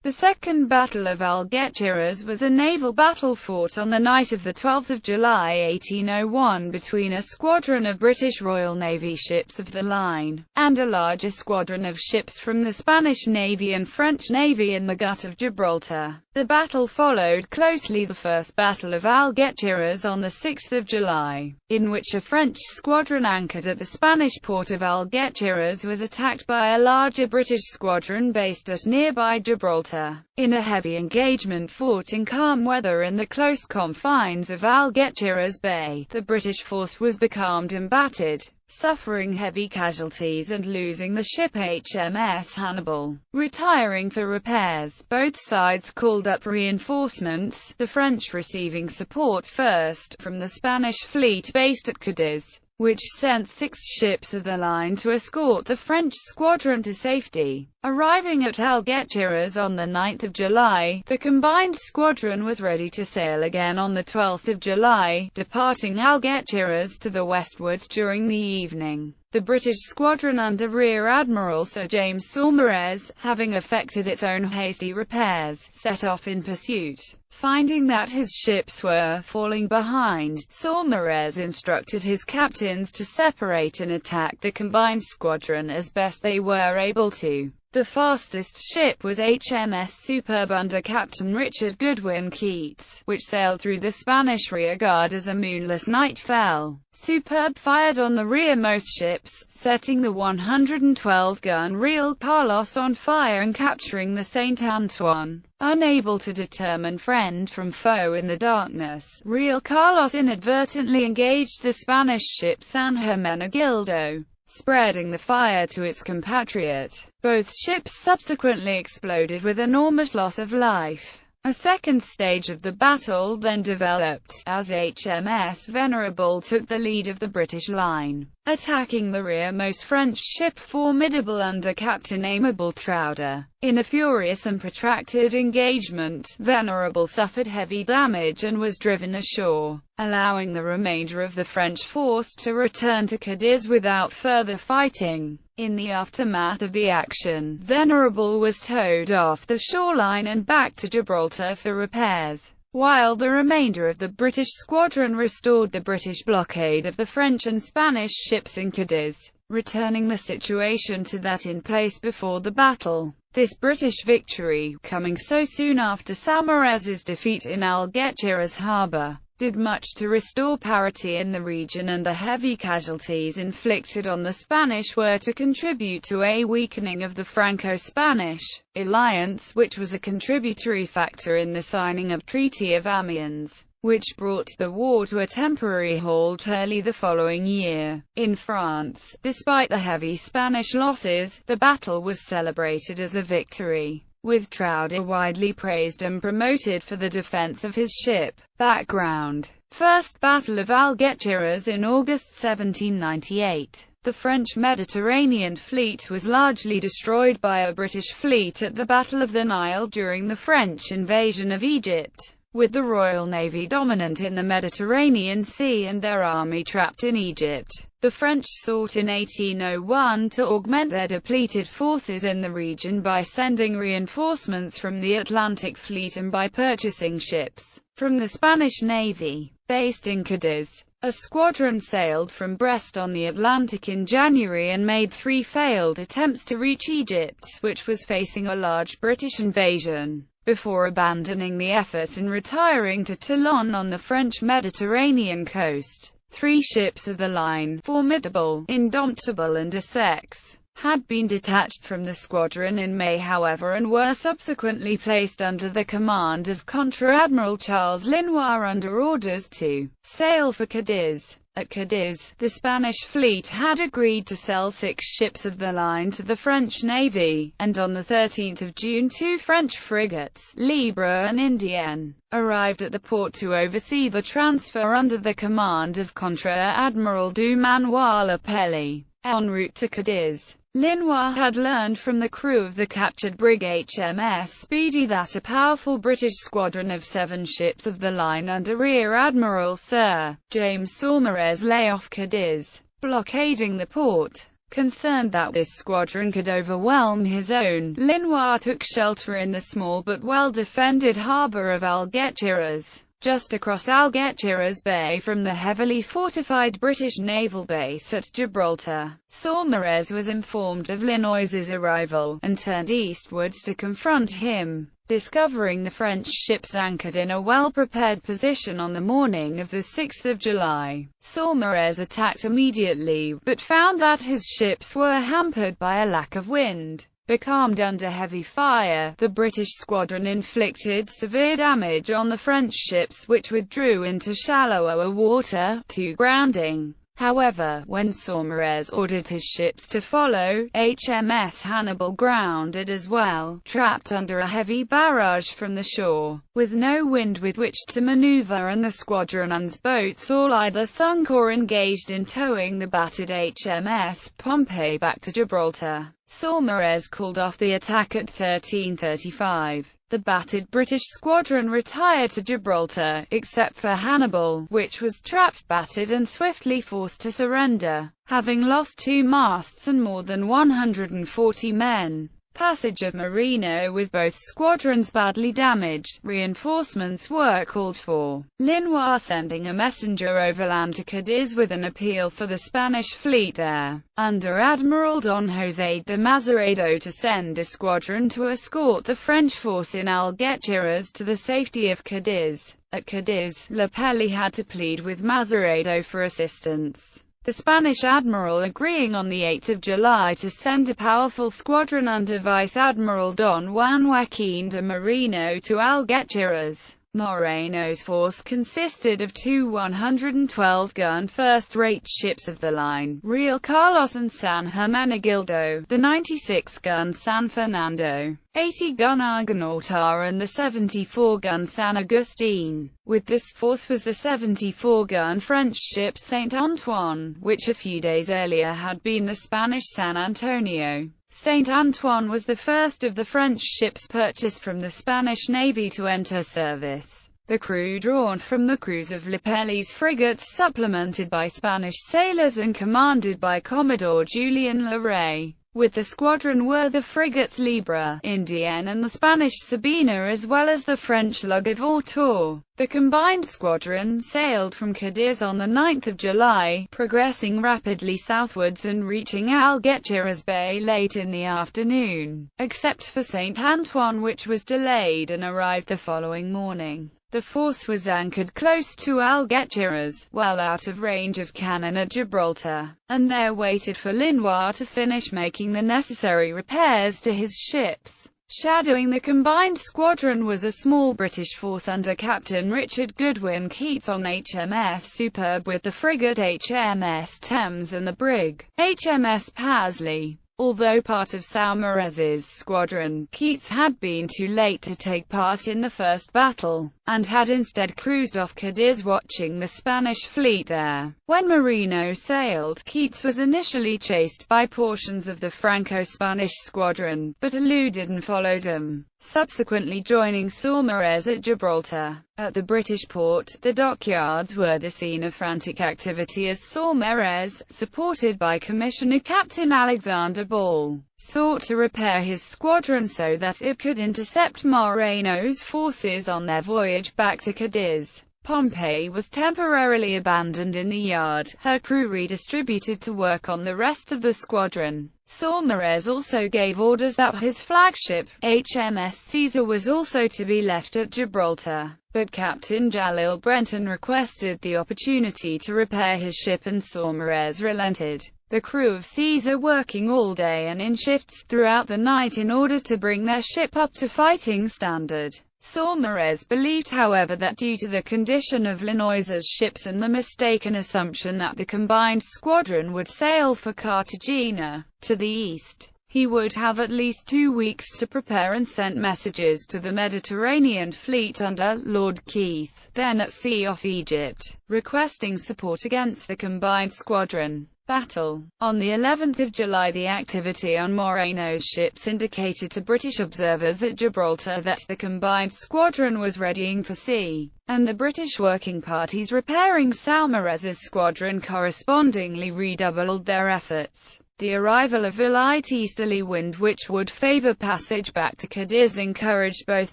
The Second Battle of Algeciras was a naval battle fought on the night of 12 July 1801 between a squadron of British Royal Navy ships of the line, and a larger squadron of ships from the Spanish Navy and French Navy in the Gut of Gibraltar. The battle followed closely the First Battle of Algeciras on 6 July, in which a French squadron anchored at the Spanish port of Algeciras was attacked by a larger British squadron based at nearby Gibraltar. In a heavy engagement fought in calm weather in the close confines of Algeciras Bay, the British force was becalmed and battered, suffering heavy casualties and losing the ship HMS Hannibal. Retiring for repairs, both sides called up reinforcements, the French receiving support first from the Spanish fleet based at Cadiz, which sent 6 ships of the line to escort the French squadron to safety. Arriving at Algeciras on 9 July, the combined squadron was ready to sail again on 12 July, departing Algeciras to the westwards during the evening. The British squadron under Rear Admiral Sir James Saumarez, having effected its own hasty repairs, set off in pursuit. Finding that his ships were falling behind, Saumarez instructed his captains to separate and attack the combined squadron as best they were able to. The fastest ship was HMS Superb under Captain Richard Goodwin Keats, which sailed through the Spanish rearguard as a moonless night fell. Superb fired on the rearmost ships, setting the 112-gun Real Carlos on fire and capturing the Saint Antoine. Unable to determine friend from foe in the darkness, Real Carlos inadvertently engaged the Spanish ship San Hermenegildo, spreading the fire to its compatriot. Both ships subsequently exploded with enormous loss of life. A second stage of the battle then developed, as HMS Venerable took the lead of the British line, attacking the rearmost French ship Formidable under Captain Aimable Trouder. In a furious and protracted engagement, Venerable suffered heavy damage and was driven ashore, allowing the remainder of the French force to return to Cadiz without further fighting. In the aftermath of the action, Venerable was towed off the shoreline and back to Gibraltar for repairs, while the remainder of the British squadron restored the British blockade of the French and Spanish ships in Cadiz, returning the situation to that in place before the battle. This British victory, coming so soon after Saumarez's defeat in Algeciras harbour, did much to restore parity in the region, and the heavy casualties inflicted on the Spanish were to contribute to a weakening of the Franco-Spanish alliance, which was a contributory factor in the signing of Treaty of Amiens, which brought the war to a temporary halt early the following year. In France, despite the heavy Spanish losses, the battle was celebrated as a victory, with Trouder widely praised and promoted for the defense of his ship. Background: First Battle of Algeciras in August 1798. The French Mediterranean fleet was largely destroyed by a British fleet at the Battle of the Nile during the French invasion of Egypt, with the Royal Navy dominant in the Mediterranean Sea and their army trapped in Egypt. The French sought in 1801 to augment their depleted forces in the region by sending reinforcements from the Atlantic Fleet and by purchasing ships from the Spanish Navy, based in Cadiz. A squadron sailed from Brest on the Atlantic in January and made 3 failed attempts to reach Egypt, which was facing a large British invasion, before abandoning the effort and retiring to Toulon on the French Mediterranean coast. 3 ships of the line, Formidable, Indomitable and Essex, had been detached from the squadron in May however, and were subsequently placed under the command of Contra-Admiral Charles Linois under orders to sail for Cadiz. At Cadiz, the Spanish fleet had agreed to sell 6 ships of the line to the French Navy, and on 13 June 2 French frigates, Libre and Indienne, arrived at the port to oversee the transfer under the command of Contra-Admiral du Manoir Lepelli. En route to Cadiz, Linois had learned from the crew of the captured brig HMS Speedy that a powerful British squadron of 7 ships of the line under Rear Admiral Sir James Saumarez lay off Cadiz, blockading the port. Concerned that this squadron could overwhelm his own, Lenoir took shelter in the small but well-defended harbour of Algeciras, just across Algeciras Bay from the heavily fortified British naval base at Gibraltar. Saumarez was informed of Lenoir's arrival, and turned eastwards to confront him. Discovering the French ships anchored in a well-prepared position on the morning of the 6th of July, Saumarez attacked immediately, but found that his ships were hampered by a lack of wind. Becalmed under heavy fire, the British squadron inflicted severe damage on the French ships, which withdrew into shallower water, to grounding. However, when Saumarez ordered his ships to follow, HMS Hannibal grounded as well, trapped under a heavy barrage from the shore, with no wind with which to maneuver, and the squadron's boats all either sunk or engaged in towing the battered HMS Pompey back to Gibraltar. Saumarez called off the attack at 13:35. The battered British squadron retired to Gibraltar, except for Hannibal, which was trapped, battered and swiftly forced to surrender, having lost 2 masts and more than 140 men. Passage of Merino with both squadrons badly damaged, reinforcements were called for. Lenoir sending a messenger overland to Cadiz with an appeal for the Spanish fleet there, under Admiral Don José de Mazeredo, to send a squadron to escort the French force in Algeciras to the safety of Cadiz. At Cadiz, Lepelli had to plead with Mazeredo for assistance. The Spanish admiral agreeing on the 8th of July to send a powerful squadron under Vice Admiral Don Juan Joaquín de Merino to Algeciras. Moreno's force consisted of 2 112-gun first-rate ships of the line, Real Carlos and San Hermenegildo, the 96-gun San Fernando, 80-gun Argonauta and the 74-gun San Agustin. With this force was the 74-gun French ship Saint Antoine, which a few days earlier had been the Spanish San Antonio. Saint Antoine was the first of the French ships purchased from the Spanish Navy to enter service. The crew drawn from the crews of Lepelli's frigates, supplemented by Spanish sailors and commanded by Commodore Julian Larrey. With the squadron were the frigates Libra, Indienne and the Spanish Sabina, as well as the French Le Gavourtour. The combined squadron sailed from Cadiz on the 9th of July, progressing rapidly southwards and reaching Algeciras Bay late in the afternoon, except for Saint Antoine, which was delayed and arrived the following morning. The force was anchored close to Algeciras, well out of range of cannon at Gibraltar, and there waited for Lenoir to finish making the necessary repairs to his ships. Shadowing the combined squadron was a small British force under Captain Richard Goodwin Keats on HMS Superb, with the frigate HMS Thames and the brig HMS Pasley. Although part of Saumarez's squadron, Keats had been too late to take part in the first battle, and had instead cruised off Cadiz watching the Spanish fleet there. When Merino sailed, Keats was initially chased by portions of the Franco-Spanish squadron, but eluded and followed him, subsequently joining Saumarez at Gibraltar. At the British port, the dockyards were the scene of frantic activity as Saumarez, supported by Commissioner Captain Alexander Ball, sought to repair his squadron so that it could intercept Moreno's forces on their voyage back to Cadiz. Pompey was temporarily abandoned in the yard, her crew redistributed to work on the rest of the squadron. Saumarez also gave orders that his flagship, HMS Caesar, was also to be left at Gibraltar, but Captain Jalil Brenton requested the opportunity to repair his ship and Saumarez relented. The crew of Caesar working all day and in shifts throughout the night in order to bring their ship up to fighting standard. Saumarez believed, however, that due to the condition of Lenoir's ships and the mistaken assumption that the combined squadron would sail for Cartagena, to the east, he would have at least 2 weeks to prepare, and sent messages to the Mediterranean fleet under Lord Keith, then at sea off Egypt, requesting support against the combined squadron. Battle. On the 11th of July, the activity on Moreno's ships indicated to British observers at Gibraltar that the combined squadron was readying for sea, and the British working parties repairing Saumarez's squadron correspondingly redoubled their efforts. The arrival of a light easterly wind which would favor passage back to Cadiz encouraged both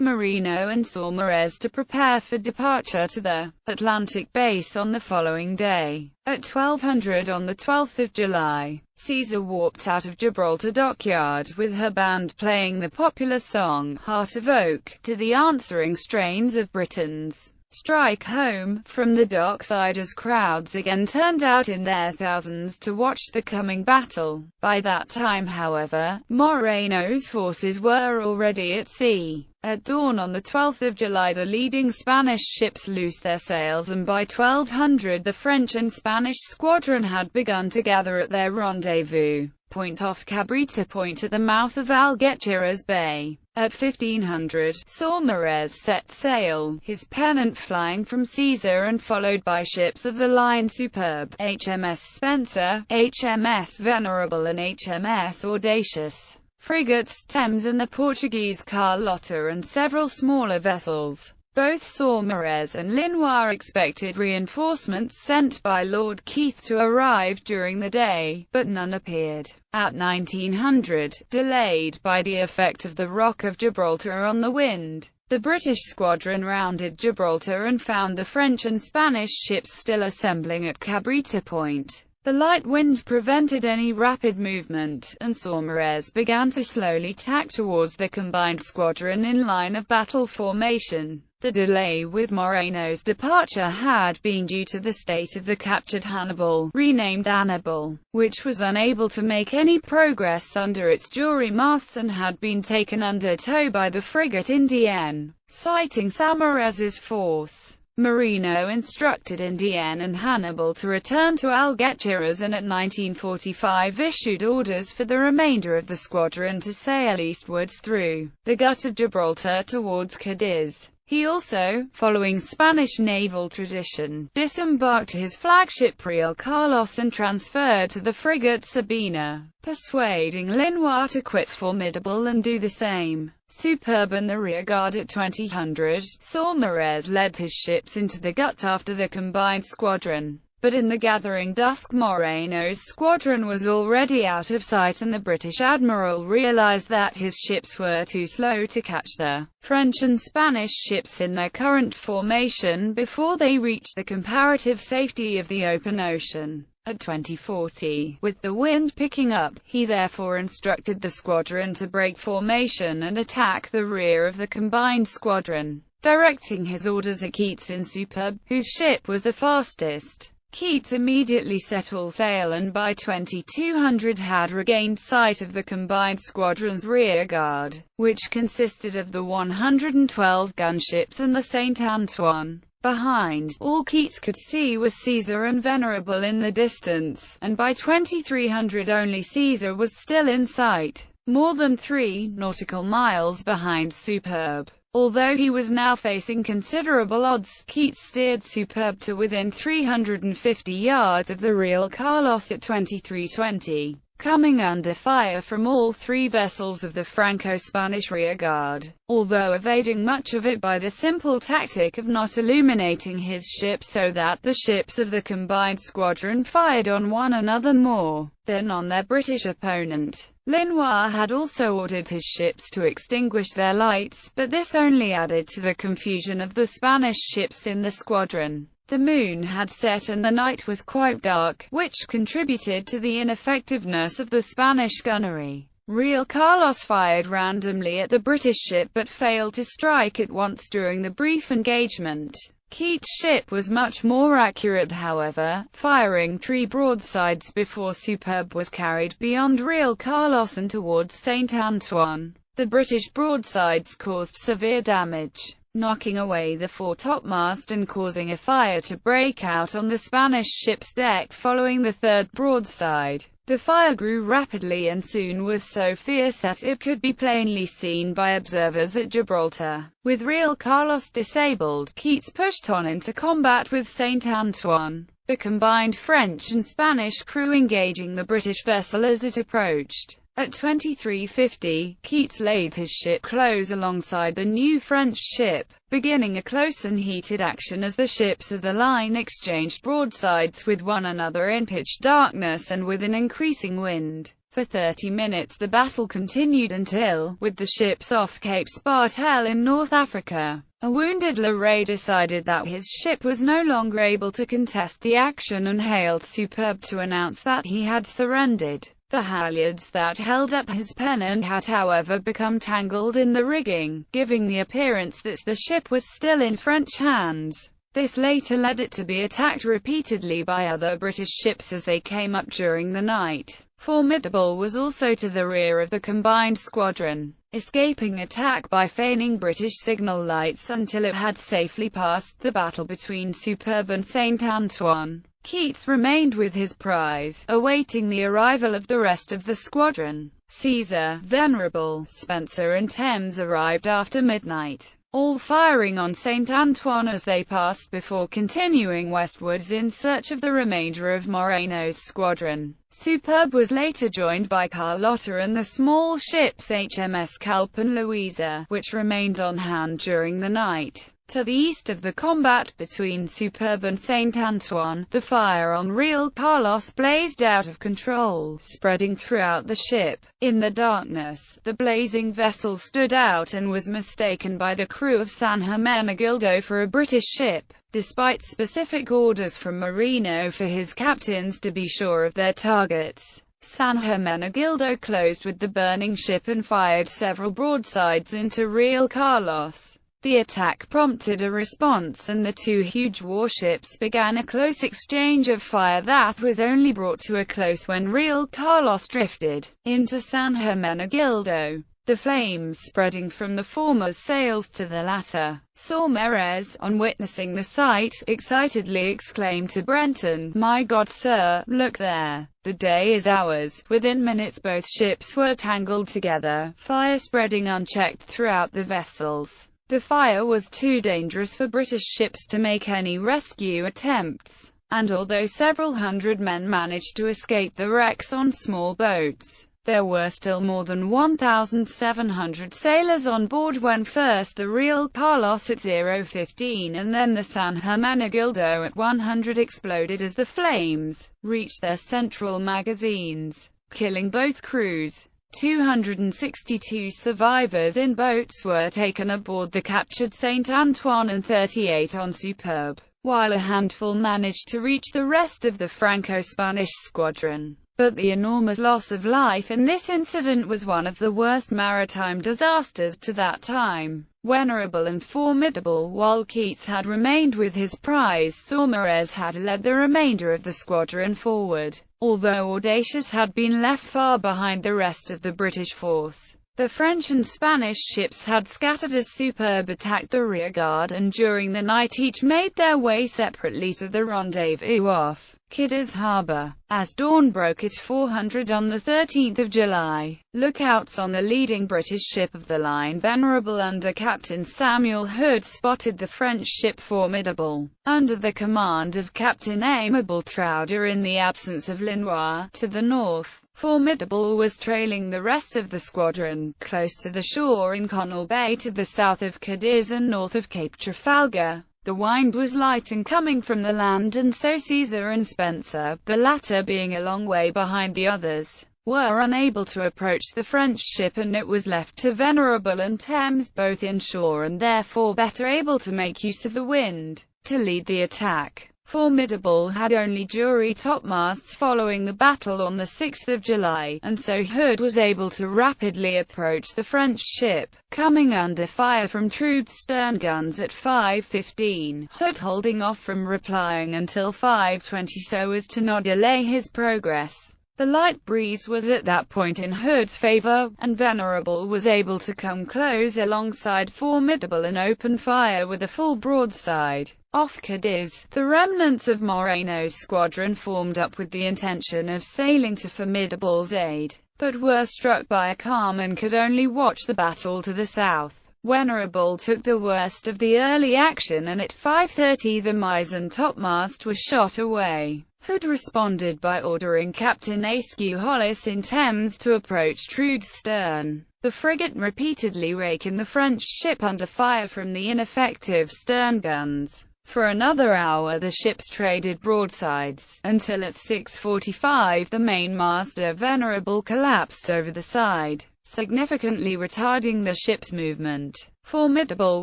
Marino and Saumarez to prepare for departure to the Atlantic base on the following day. At 1200 on the 12th of July, Caesar warped out of Gibraltar dockyard with her band playing the popular song Heart of Oak to the answering strains of Britain's Strike Home from the dockside as crowds again turned out in their thousands to watch the coming battle. By that time, however, Moreno's forces were already at sea. At dawn on the 12th of July the leading Spanish ships loosed their sails, and by 1200 the French and Spanish squadron had begun to gather at their rendezvous point off Cabrita Point at the mouth of Algeciras Bay. At 1500, Saumarez set sail, his pennant flying from Caesar and followed by ships of the line Superb, HMS Spencer, HMS Venerable and HMS Audacious, frigates Thames and the Portuguese Carlotta and several smaller vessels. Both Saumarez and Linois expected reinforcements sent by Lord Keith to arrive during the day, but none appeared. At 1900, delayed by the effect of the Rock of Gibraltar on the wind, the British squadron rounded Gibraltar and found the French and Spanish ships still assembling at Cabrita Point. The light wind prevented any rapid movement, and Saumarez began to slowly tack towards the combined squadron in line of battle formation. The delay with Moreno's departure had been due to the state of the captured Hannibal, renamed Annibal, which was unable to make any progress under its jury masts and had been taken under tow by the frigate Indienne. Citing Saumarez's force, Marino instructed Indienne and Hannibal to return to Algeciras and at 1945 issued orders for the remainder of the squadron to sail eastwards through the Gut of Gibraltar towards Cadiz. He also, following Spanish naval tradition, disembarked his flagship Real Carlos and transferred to the frigate Sabina, persuading Linois to quit Formidable and do the same. Superb and the rearguard at 2000, Saumarez led his ships into the Gut after the combined squadron. But in the gathering dusk Moreno's squadron was already out of sight and the British admiral realized that his ships were too slow to catch the French and Spanish ships in their current formation before they reached the comparative safety of the open ocean. At 2040, with the wind picking up, he therefore instructed the squadron to break formation and attack the rear of the combined squadron, directing his orders at Keats in Superb, whose ship was the fastest. Keats immediately set all sail and by 2200 had regained sight of the combined squadron's rear guard, which consisted of the 112 gunships and the St. Antoine. Behind, all Keats could see was Caesar and Venerable in the distance, and by 2300 only Caesar was still in sight, more than 3 nautical miles behind Superb. Although he was now facing considerable odds, Keats steered Superb to within 350 yards of the Real Carlos at 2320, coming under fire from all 3 vessels of the Franco-Spanish rearguard, although evading much of it by the simple tactic of not illuminating his ships so that the ships of the combined squadron fired on one another more than on their British opponent. Linois had also ordered his ships to extinguish their lights, but this only added to the confusion of the Spanish ships in the squadron. The moon had set and the night was quite dark, which contributed to the ineffectiveness of the Spanish gunnery. Real Carlos fired randomly at the British ship but failed to strike it once during the brief engagement. Keats' ship was much more accurate however, firing 3 broadsides before Superb was carried beyond Real Carlos and towards St. Antoine. The British broadsides caused severe damage, knocking away the foretopmast and causing a fire to break out on the Spanish ship's deck following the 3rd broadside. The fire grew rapidly and soon was so fierce that it could be plainly seen by observers at Gibraltar. With Real Carlos disabled, Keats pushed on into combat with St. Antoine, the combined French and Spanish crew engaging the British vessel as it approached. At 2350, Keats laid his ship close alongside the new French ship, beginning a close and heated action as the ships of the line exchanged broadsides with one another in pitch darkness and with an increasing wind. For 30 minutes the battle continued until, with the ships off Cape Spartel in North Africa, a wounded Le Ray decided that his ship was no longer able to contest the action and hailed Superbe to announce that he had surrendered. The halyards that held up his pennant had however become tangled in the rigging, giving the appearance that the ship was still in French hands. This later led it to be attacked repeatedly by other British ships as they came up during the night. Formidable was also to the rear of the combined squadron, escaping attack by feigning British signal lights until it had safely passed the battle between Superbe and Saint-Antoine. Keats remained with his prize, awaiting the arrival of the rest of the squadron. Caesar, Venerable, Spencer and Thames arrived after midnight, all firing on Saint-Antoine as they passed before continuing westwards in search of the remainder of Moreno's squadron. Superbe was later joined by Carlotta and the small ships HMS Calpe and Louisa, which remained on hand during the night. To the east of the combat between Superbe and Saint-Antoine, the fire on Real Carlos blazed out of control, spreading throughout the ship. In the darkness, the blazing vessel stood out and was mistaken by the crew of San Hermenegildo for a British ship, despite specific orders from Moreno for his captains to be sure of their targets. San Hermenegildo closed with the burning ship and fired several broadsides into Real Carlos. The attack prompted a response and the two huge warships began a close exchange of fire that was only brought to a close when Real Carlos drifted into San Hermenegildo, the flames spreading from the former's sails to the latter. Saumarez, on witnessing the sight, excitedly exclaimed to Brenton, "My God, sir, look there! The day is ours." Within minutes both ships were tangled together, fire spreading unchecked throughout the vessels. The fire was too dangerous for British ships to make any rescue attempts, and although several hundred men managed to escape the wrecks on small boats, there were still more than 1,700 sailors on board when first the Real Carlos at 0:15 and then the San Hermenegildo at 100 exploded as the flames reached their central magazines, killing both crews. 262 survivors in boats were taken aboard the captured Saint-Antoine and 38 on Superbe, while a handful managed to reach the rest of the Franco-Spanish squadron. But the enormous loss of life in this incident was one of the worst maritime disasters to that time. Venerable and formidable, while Keats had remained with his prize, Saumarez had led the remainder of the squadron forward, although Audacious had been left far behind the rest of the British force. The French and Spanish ships had scattered as Superbe attacked the rearguard, and during the night each made their way separately to the rendezvous off Cadiz Harbour. As dawn broke at 400 on the 13th of July, lookouts on the leading British ship of the line Venerable under Captain Samuel Hood spotted the French ship Formidable, under the command of Captain Aimable Trouder in the absence of Lenoir, to the north. Formidable was trailing the rest of the squadron, close to the shore in Connell Bay to the south of Cadiz and north of Cape Trafalgar. The wind was light and coming from the land, and so Caesar and Spencer, the latter being a long way behind the others, were unable to approach the French ship, and it was left to Venerable and Thames, both inshore and therefore better able to make use of the wind, to lead the attack. Formidable had only jury topmasts following the battle on the 6th of July, and so Hood was able to rapidly approach the French ship, coming under fire from Troude's stern guns at 5:15, Hood holding off from replying until 5:20 so as to not delay his progress. The light breeze was at that point in Hood's favor, and Venerable was able to come close alongside Formidable and open fire with a full broadside. Off Cadiz, the remnants of Moreno's squadron formed up with the intention of sailing to Formidable's aid, but were struck by a calm and could only watch the battle to the south. Venerable took the worst of the early action, and at 5:30 the mizzen topmast was shot away. Hood responded by ordering Captain Askew Hollis in Thames to approach Troude's stern. The frigate repeatedly raking the French ship under fire from the ineffective stern guns. For another hour the ships traded broadsides, until at 6:45 the mainmast Venerable collapsed over the side, significantly retarding the ship's movement. Formidable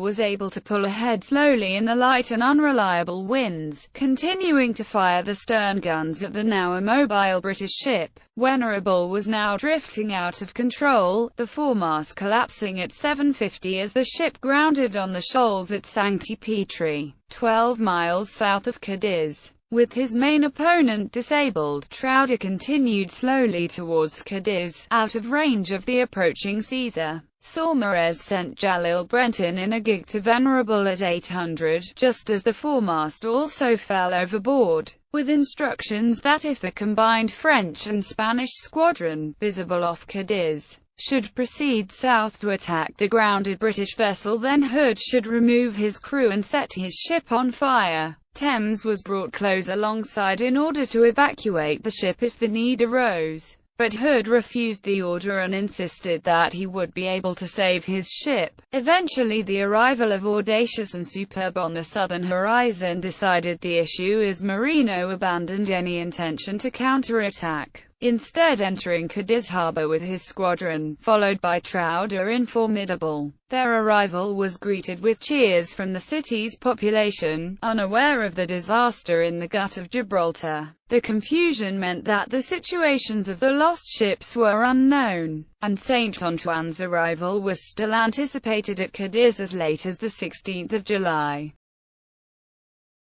was able to pull ahead slowly in the light and unreliable winds, continuing to fire the stern guns at the now immobile British ship. Venerable was now drifting out of control, the foremast collapsing at 7:50 as the ship grounded on the shoals at Sancti Petri, 12 miles south of Cadiz. With his main opponent disabled, Trouder continued slowly towards Cadiz, out of range of the approaching Caesar. Saumarez sent Jalil Brenton in a gig to Venerable at 800, just as the foremast also fell overboard, with instructions that if the combined French and Spanish squadron, visible off Cadiz, should proceed south to attack the grounded British vessel, then Hood should remove his crew and set his ship on fire. Thames was brought close alongside in order to evacuate the ship if the need arose, but Hood refused the order and insisted that he would be able to save his ship. Eventually the arrival of Audacious and Superb on the southern horizon decided the issue as Marino abandoned any intention to counterattack, instead entering Cadiz harbour with his squadron, followed by Trouder in Formidable. Their arrival was greeted with cheers from the city's population, unaware of the disaster in the Gut of Gibraltar. The confusion meant that the situations of the lost ships were unknown, and Saint Antoine's arrival was still anticipated at Cadiz as late as the 16th of July.